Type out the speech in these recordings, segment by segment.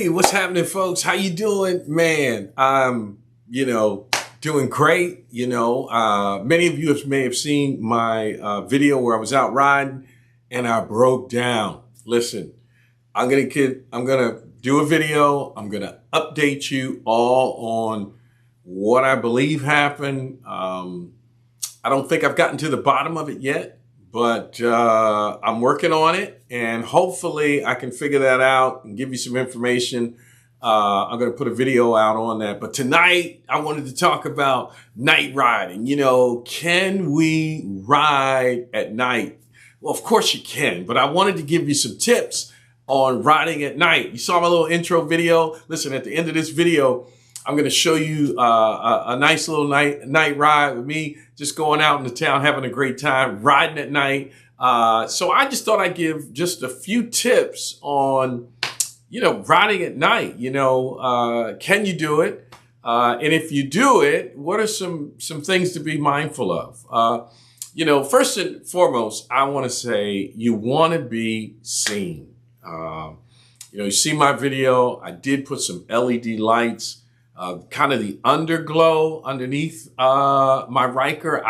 Hey, what's happening, folks? How you doing? Man, I'm, doing great. Many of you may have seen my video where I was out riding and I broke down. Listen, I'm gonna do a video. I'm gonna update you all on what I believe happened. I don't think I've gotten to the bottom of it yet, but I'm working on it, and hopefully I can figure that out and give you some information. I'm going to put a video out on that. But tonight I wanted to talk about night riding. Can we ride at night? Well, of course you can, but I wanted to give you some tips on riding at night. You saw my little intro video. Listen, at the end of this video, I'm going to show you a nice little night ride with me, just going out in the town, having a great time, riding at night. So I just thought I'd give just a few tips on, riding at night. Can you do it? And if you do it, what are some things to be mindful of? First and foremost, I want to say you want to be seen. You see my video. I did put some LED lights. Kind of the underglow underneath my Ryker.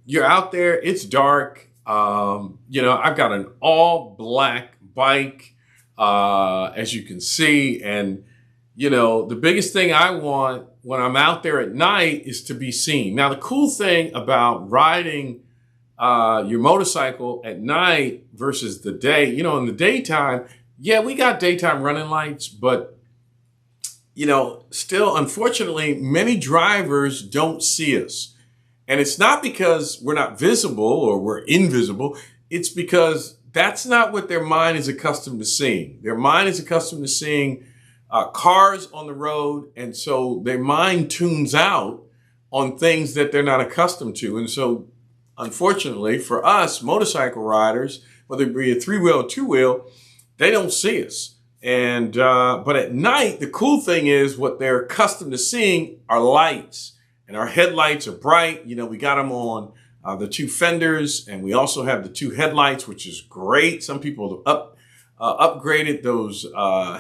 You're out there, it's dark. I've got an all black bike, as you can see. And, the biggest thing I want when I'm out there at night is to be seen. Now, the cool thing about riding your motorcycle at night versus the day, in the daytime, yeah, we got daytime running lights, but still, unfortunately, many drivers don't see us. And it's not because we're not visible or we're invisible. It's because that's not what their mind is accustomed to seeing. Their mind is accustomed to seeing cars on the road. And so their mind tunes out on things that they're not accustomed to. And so, unfortunately, for us motorcycle riders, whether it be a three-wheel or two-wheel, they don't see us. And but at night, the cool thing is what they're accustomed to seeing are lights, and our headlights are bright. We got them on the two fenders, and we also have the two headlights, which is great. Some people have upgraded those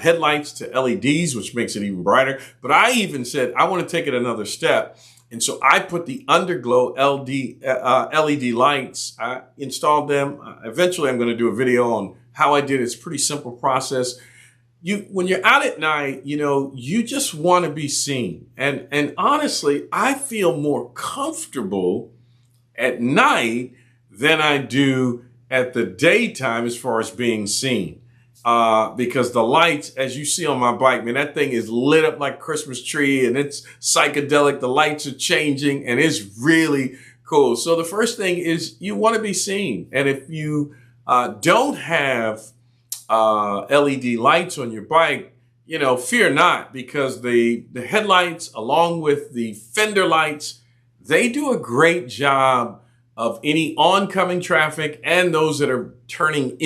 headlights to LEDs, which makes it even brighter. But I even said I want to take it another step, and so I put the underglow LED lights. I installed them. Eventually, I'm going to do a video on how I did it. It's a pretty simple process. When you're out at night, you just want to be seen. And honestly, I feel more comfortable at night than I do at the daytime as far as being seen. Because the lights, as you see on my bike, man, that thing is lit up like a Christmas tree, and it's psychedelic. The lights are changing, and it's really cool. So the first thing is you want to be seen. And if you don't have LED lights on your bike, fear not, because the headlights along with the fender lights, they do a great job of any oncoming traffic and those that are turning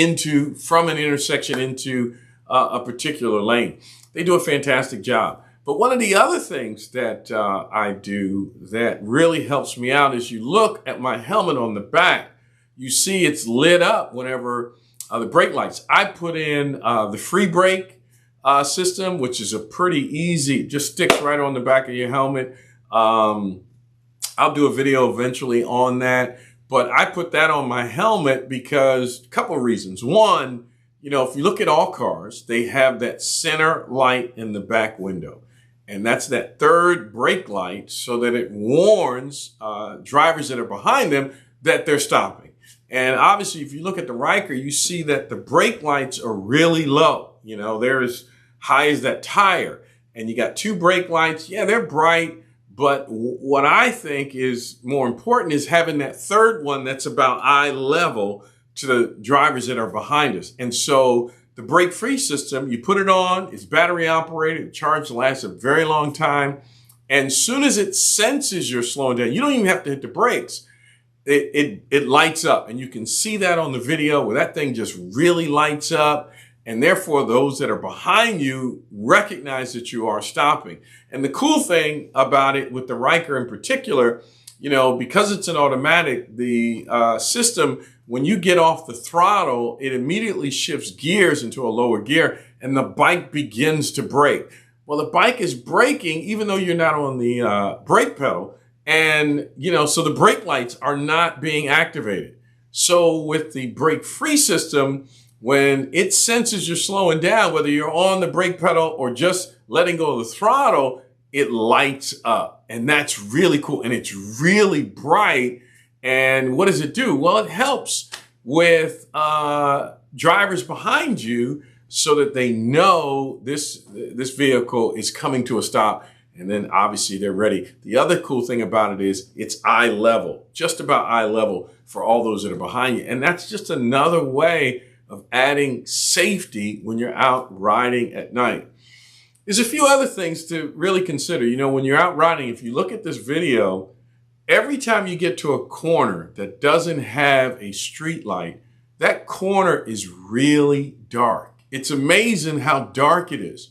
from an intersection into a particular lane. They do a fantastic job. But one of the other things that I do that really helps me out is you look at my helmet on the back, you see it's lit up whenever the brake lights. I put in the free brake system, which is a pretty easy, just sticks right on the back of your helmet. I'll do a video eventually on that, but I put that on my helmet because a couple of reasons. One, if you look at all cars, they have that center light in the back window. And that's that third brake light so that it warns drivers that are behind them that they're stopping. And obviously, if you look at the Ryker, you see that the brake lights are really low. They're as high as that tire. And you got two brake lights. Yeah, they're bright. But what I think is more important is having that third one that's about eye level to the drivers that are behind us. And so the brake-free system, you put it on, it's battery operated, it charged, lasts a very long time. And as soon as it senses you're slowing down, you don't even have to hit the brakes. It lights up, and you can see that on the video where that thing just really lights up, and therefore those that are behind you recognize that you are stopping. And the cool thing about it with the Ryker in particular, because it's an automatic, the system, when you get off the throttle, it immediately shifts gears into a lower gear, and the bike begins to brake. Well, the bike is braking even though you're not on the brake pedal. And, so the brake lights are not being activated. So with the brake free system, when it senses you're slowing down, whether you're on the brake pedal or just letting go of the throttle, it lights up. And that's really cool. And it's really bright. And what does it do? Well, it helps with drivers behind you so that they know this vehicle is coming to a stop. And then obviously they're ready. The other cool thing about it is it's eye level, just about eye level for all those that are behind you. And that's just another way of adding safety when you're out riding at night. There's a few other things to really consider. When you're out riding, if you look at this video, every time you get to a corner that doesn't have a street light, that corner is really dark. It's amazing how dark it is.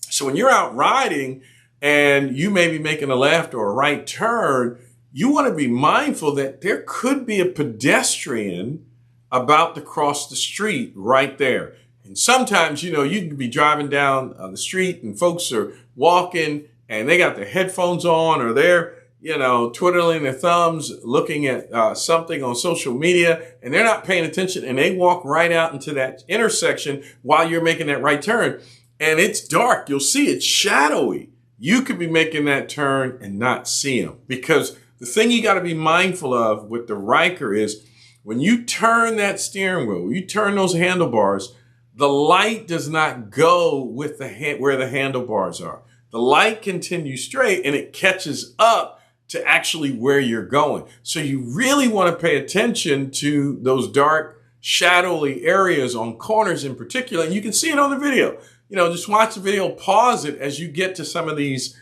So when you're out riding and you may be making a left or a right turn, you want to be mindful that there could be a pedestrian about to cross the street right there. And sometimes, you can be driving down the street and folks are walking and they got their headphones on or they're, twiddling their thumbs, looking at something on social media, and they're not paying attention and they walk right out into that intersection while you're making that right turn. And it's dark. You'll see it's shadowy. You could be making that turn and not see them, because the thing you got to be mindful of with the Ryker is when you turn that steering wheel, you turn those handlebars, the light does not go with where the handlebars are. The light continues straight and it catches up to actually where you're going. So you really want to pay attention to those dark, shadowy areas on corners in particular. And you can see it on the video. Just watch the video, pause it as you get to some of these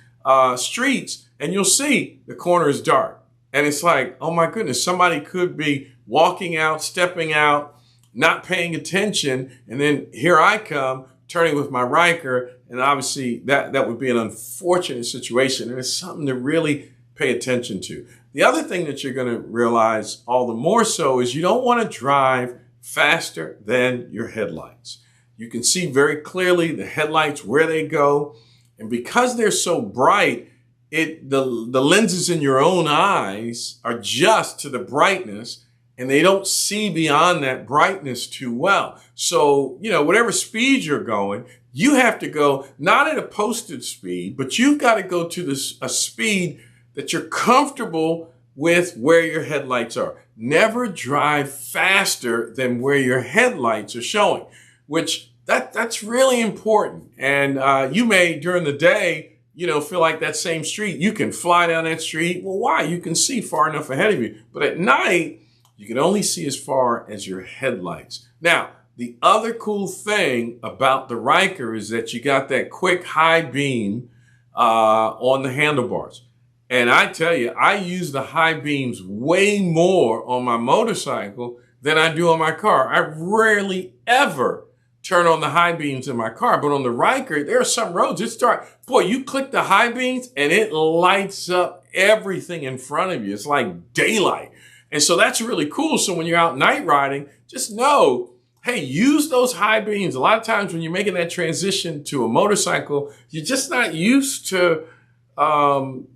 streets, and you'll see the corner is dark. And it's like, oh my goodness, somebody could be walking out, stepping out, not paying attention, and then here I come, turning with my Ryker, and obviously that would be an unfortunate situation, and it's something to really pay attention to. The other thing that you're going to realize all the more so is you don't want to drive faster than your headlights. You can see very clearly the headlights, where they go. And because they're so bright, the lenses in your own eyes adjust to the brightness and they don't see beyond that brightness too well. So, whatever speed you're going, you have to go not at a posted speed, but you've got to go to a speed that you're comfortable with where your headlights are. Never drive faster than where your headlights are showing, which that's really important. And you may, during the day, feel like that same street, you can fly down that street. Well, why? You can see far enough ahead of you. But at night, you can only see as far as your headlights. Now, the other cool thing about the Ryker is that you got that quick high beam on the handlebars. And I tell you, I use the high beams way more on my motorcycle than I do on my car. I rarely ever turn on the high beams in my car. But on the Ryker, there are some roads, you click the high beams and it lights up everything in front of you. It's like daylight. And so that's really cool. So when you're out night riding, just know, hey, use those high beams. A lot of times when you're making that transition to a motorcycle, you're just not used to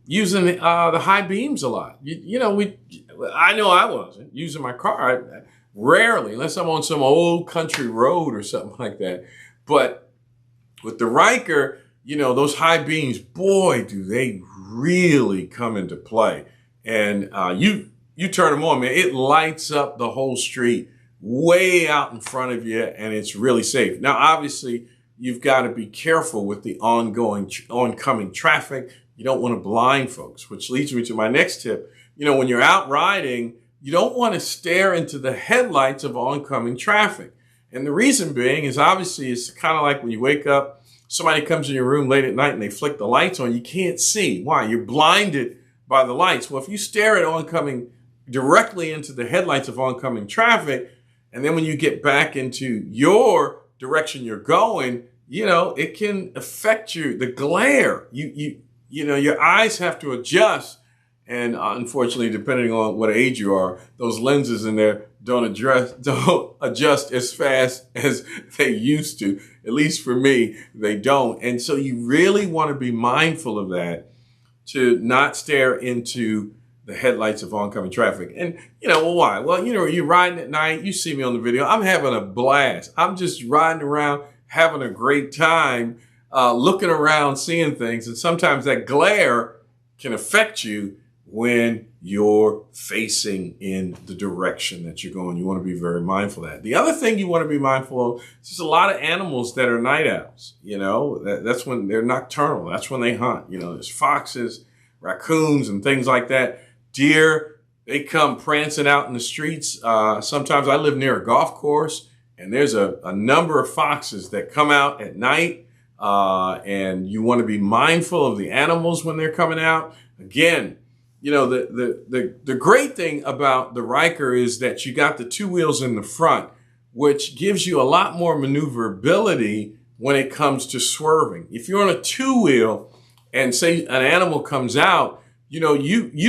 using the high beams a lot. I know I wasn't using my car. Rarely, unless I'm on some old country road or something like that. But with the Ryker, those high beams, boy, do they really come into play. And you turn them on, man, it lights up the whole street way out in front of you, and it's really safe. Now, obviously, you've got to be careful with the oncoming traffic. You don't want to blind folks, which leads me to my next tip. When you're out riding, you don't want to stare into the headlights of oncoming traffic. And the reason being is obviously it's kind of like when you wake up, somebody comes in your room late at night and they flick the lights on, you can't see. Why? You're blinded by the lights. Well, if you stare at directly into the headlights of oncoming traffic, and then when you get back into your direction you're going, it can affect you. The glare, your eyes have to adjust. And unfortunately, depending on what age you are, those lenses in there don't adjust as fast as they used to. At least for me, they don't. And so you really want to be mindful of that, to not stare into the headlights of oncoming traffic. And, well, why? Well, you're riding at night. You see me on the video. I'm having a blast. I'm just riding around, having a great time, looking around, seeing things. And sometimes that glare can affect you when you're facing in the direction that you're going. You want to be very mindful of that. The other thing you want to be mindful of is there's a lot of animals that are night owls. That's when they're nocturnal. That's when they hunt. There's foxes, raccoons, and things like that. Deer, they come prancing out in the streets. Sometimes I live near a golf course, and there's a number of foxes that come out at night. And you want to be mindful of the animals when they're coming out. Again, the great thing about the Ryker is that you got the two wheels in the front, which gives you a lot more maneuverability when it comes to swerving. If you're on a two wheel and say an animal comes out, you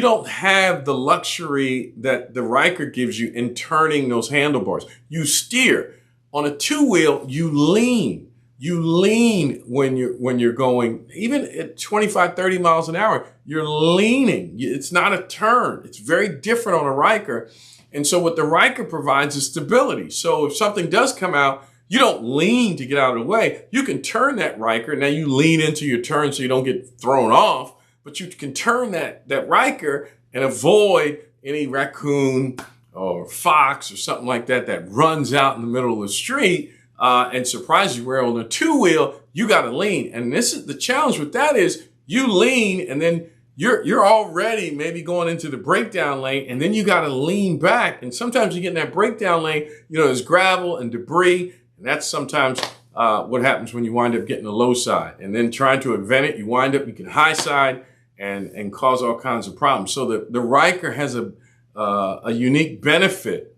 don't have the luxury that the Ryker gives you in turning those handlebars. You steer. On a two wheel, you lean. You lean when you're going, even at 25, 30 miles an hour, you're leaning. It's not a turn. It's very different on a Ryker. And so what the Ryker provides is stability. So if something does come out, you don't lean to get out of the way. You can turn that Ryker. Now you lean into your turn so you don't get thrown off, but you can turn that Ryker and avoid any raccoon or fox or something like that runs out in the middle of the street. And surprise you, where on a two wheel, you got to lean. And this is the challenge with that is you lean and then you're already maybe going into the breakdown lane, and then you got to lean back. And sometimes you get in that breakdown lane, there's gravel and debris. And that's sometimes what happens when you wind up getting the low side. And then trying to event it, you wind up, you get high side and cause all kinds of problems. So the Ryker has a unique benefit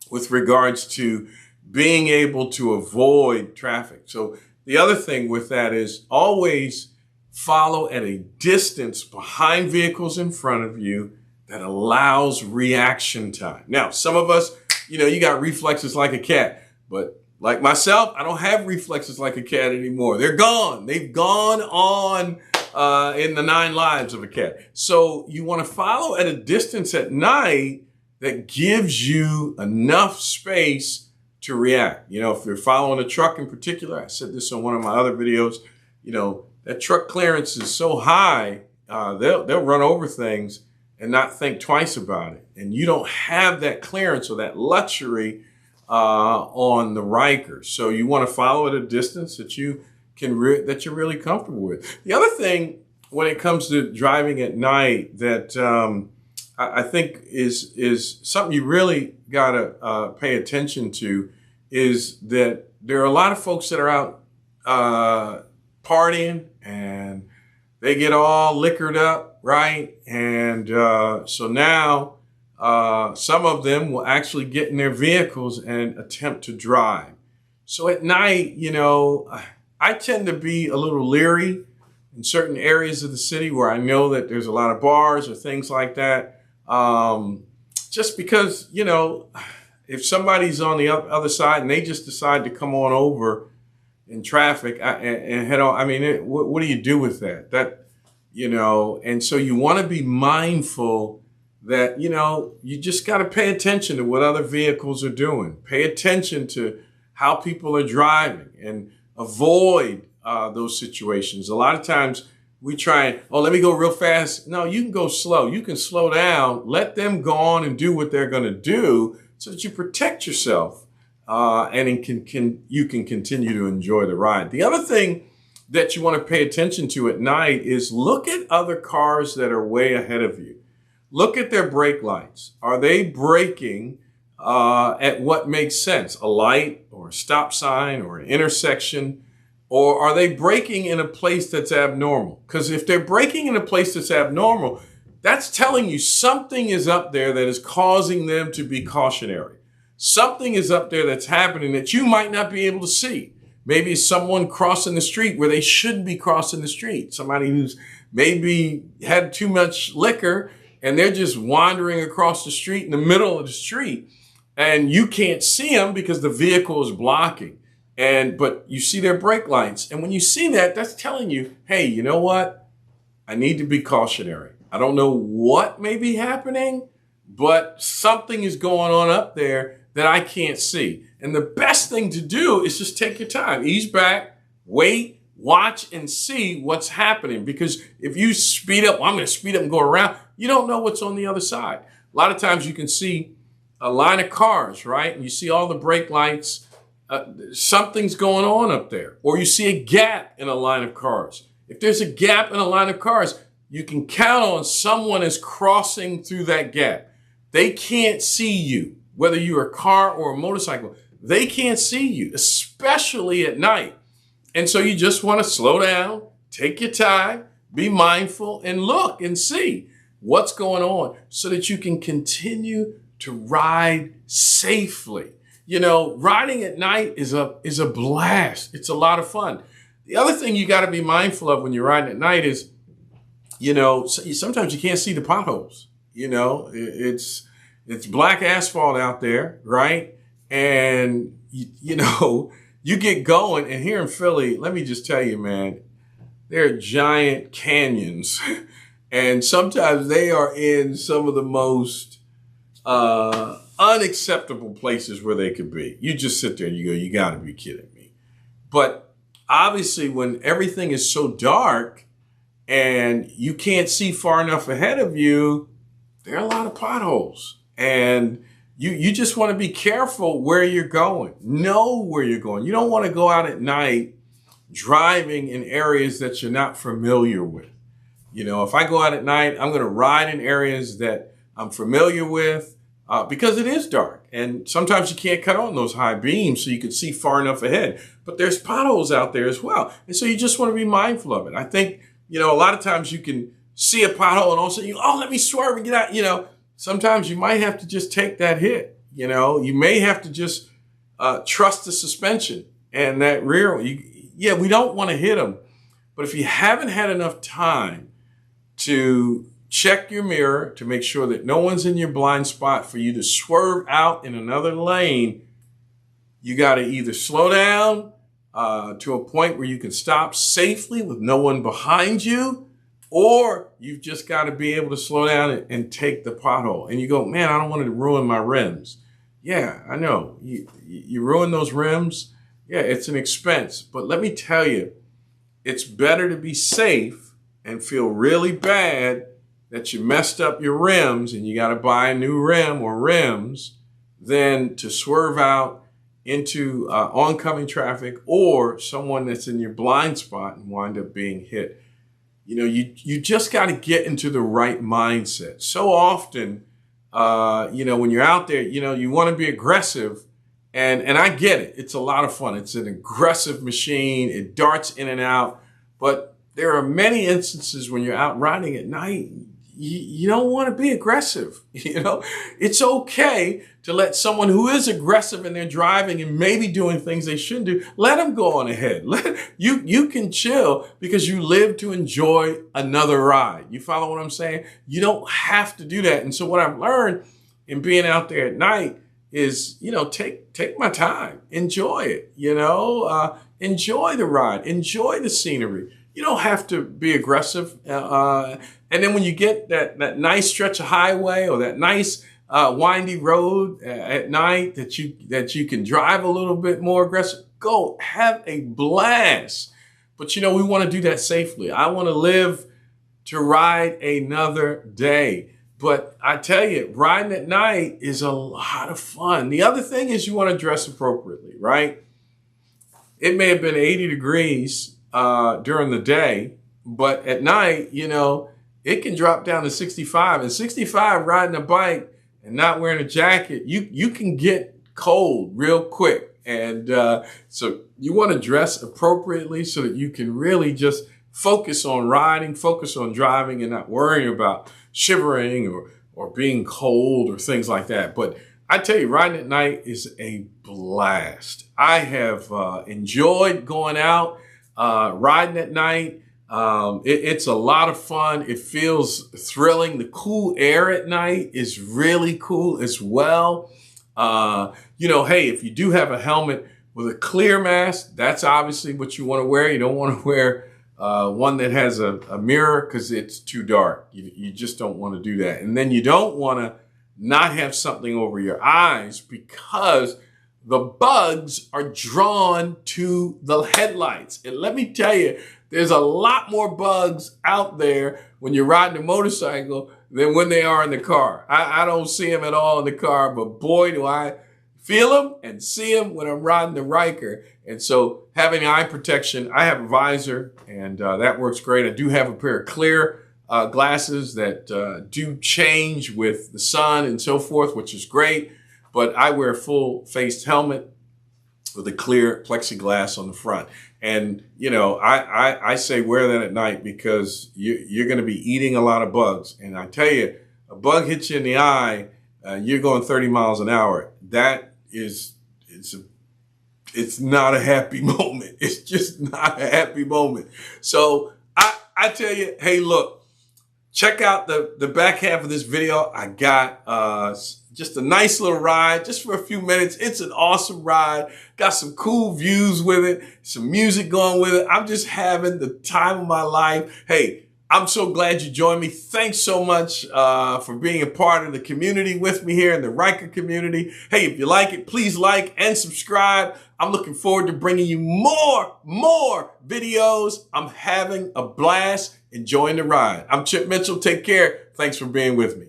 with regards to being able to avoid traffic. So the other thing with that is always follow at a distance behind vehicles in front of you that allows reaction time. Now, some of us, you got reflexes like a cat, but like myself, I don't have reflexes like a cat anymore. They're gone. They've gone on in the 9 lives of a cat. So you want to follow at a distance at night that gives you enough space to react. If you're following a truck in particular, I said this on one of my other videos, that truck clearance is so high, they'll run over things and not think twice about it. And you don't have that clearance or that luxury on the Ryker. So you want to follow at a distance that you're really comfortable with. The other thing when it comes to driving at night that I think is something you really got to pay attention to is that there are a lot of folks that are out partying and they get all liquored up, right? And so now some of them will actually get in their vehicles and attempt to drive. So at night, I tend to be a little leery in certain areas of the city where I know that there's a lot of bars or things like that. Just because, if somebody's on the other side and they just decide to come on over in traffic and head on, what do you do with that? And so you want to be mindful that, you just got to pay attention to what other vehicles are doing. Pay attention to how people are driving and avoid those situations. A lot of times we try let me go real fast. No, you can go slow. You can slow down, let them go on and do what they're going to do so that you protect yourself and you can continue to enjoy the ride. The other thing that you want to pay attention to at night is look at other cars that are way ahead of you. Look at their brake lights. Are they braking at what makes sense? A light or a stop sign or an intersection? Or are they braking in a place that's abnormal? Because if they're braking in a place that's abnormal, that's telling you something is up there that is causing them to be cautionary. Something is up there that's happening that you might not be able to see. Maybe someone crossing the street where they shouldn't be crossing the street. Somebody who's maybe had too much liquor and they're just wandering across the street in the middle of the street, and you can't see them because the vehicle is blocking. But you see their brake lights. And when you see that, that's telling you, hey, you know what? I need to be cautionary. I don't know what may be happening, but something is going on up there that I can't see. And the best thing to do is just take your time, ease back, wait, watch, and see what's happening. Because if you speed up, well, I'm going to speed up and go around, you don't know what's on the other side. A lot of times you can see a line of cars, right? And you see all the brake lights. Something's going on up there. Or you see a gap in a line of cars. If there's a gap in a line of cars, you can count on someone is crossing through that gap. They can't see you, whether you're a car or a motorcycle. They can't see you, especially at night. And so you just want to slow down, take your time, be mindful, and look and see what's going on so that you can continue to ride safely. You know, riding at night is a blast. It's a lot of fun. The other thing you got to be mindful of when you're riding at night is, you know, sometimes you can't see the potholes. You know, it's black asphalt out there, right? And, you know, you get going. And here in Philly, let me just tell you, man, there are giant canyons. And sometimes they are in some of the most unacceptable places where they could be. You just sit there and you go, you got to be kidding me. But obviously, when everything is so dark and you can't see far enough ahead of you, there are a lot of potholes. And you just want to be careful where you're going. Know where you're going. You don't want to go out at night driving in areas that you're not familiar with. You know, if I go out at night, I'm going to ride in areas that I'm familiar with because it is dark. And sometimes you can't cut on those high beams so you can see far enough ahead. But there's potholes out there as well. And so you just want to be mindful of it. I think, you know, a lot of times you can see a pothole and all of a sudden let me swerve and get out. You know, sometimes you might have to just take that hit. You know, you may have to just trust the suspension and that rear. We don't want to hit them. But if you haven't had enough time to check your mirror to make sure that no one's in your blind spot for you to swerve out in another lane, you got to either slow down to a point where you can stop safely with no one behind you, or you've just got to be able to slow down and take the pothole. And you go, man, I don't want to ruin my rims. Yeah, I know. You ruin those rims. Yeah, it's an expense. But let me tell you, it's better to be safe and feel really bad that you messed up your rims and you got to buy a new rim or rims than to swerve out into oncoming traffic or someone that's in your blind spot and wind up being hit. You know, you just got to get into the right mindset. So often, you know, when you're out there, you know, you want to be aggressive. And I get it. It's a lot of fun. It's an aggressive machine. It darts in and out. But there are many instances when you're out riding at night, you don't want to be aggressive. You know, it's okay to let someone who is aggressive and they're driving and maybe doing things they shouldn't do, let them go on ahead. You can chill because you live to enjoy another ride. You follow what I'm saying? You don't have to do that. And so what I've learned in being out there at night is, you know, take my time, enjoy it, you know, enjoy the ride, enjoy the scenery. You don't have to be aggressive. And then when you get that nice stretch of highway or that nice windy road at night that you can drive a little bit more aggressive, go have a blast. But, you know, we want to do that safely. I want to live to ride another day. But I tell you, riding at night is a lot of fun. The other thing is you want to dress appropriately, right? It may have been 80 degrees during the day, but at night, you know, it can drop down to 65. And 65 riding a bike and not wearing a jacket, you can get cold real quick. And so you want to dress appropriately so that you can really just focus on riding, focus on driving, and not worrying about shivering or being cold or things like that. But I tell you, riding at night is a blast. I have enjoyed going out riding at night. It's a lot of fun. It feels thrilling. The cool air at night is really cool as well. Hey, if you do have a helmet with a clear mask, that's obviously what you want to wear. You don't want to wear one that has a mirror because it's too dark. You just don't want to do that. And then you don't want to not have something over your eyes because the bugs are drawn to the headlights. And let me tell you, there's a lot more bugs out there when you're riding a motorcycle than when they are in the car. I don't see them at all in the car, but boy, do I feel them and see them when I'm riding the Ryker. And so having eye protection, I have a visor, and that works great. I do have a pair of clear glasses that do change with the sun and so forth, which is great. But I wear a full-faced helmet with a clear plexiglass on the front. And, I say wear that at night because you're going to be eating a lot of bugs. And I tell you, a bug hits you in the eye, you're going 30 miles an hour. That is, it's not a happy moment. It's just not a happy moment. So I tell you, hey, look, check out the back half of this video. I got just a nice little ride just for a few minutes. It's an awesome ride. Got some cool views with it, some music going with it. I'm just having the time of my life. Hey, I'm so glad you joined me. Thanks so much for being a part of the community with me here in the Ryker community. Hey, if you like it, please like and subscribe. I'm looking forward to bringing you more videos. I'm having a blast enjoying the ride. I'm Chip Mitchell. Take care. Thanks for being with me.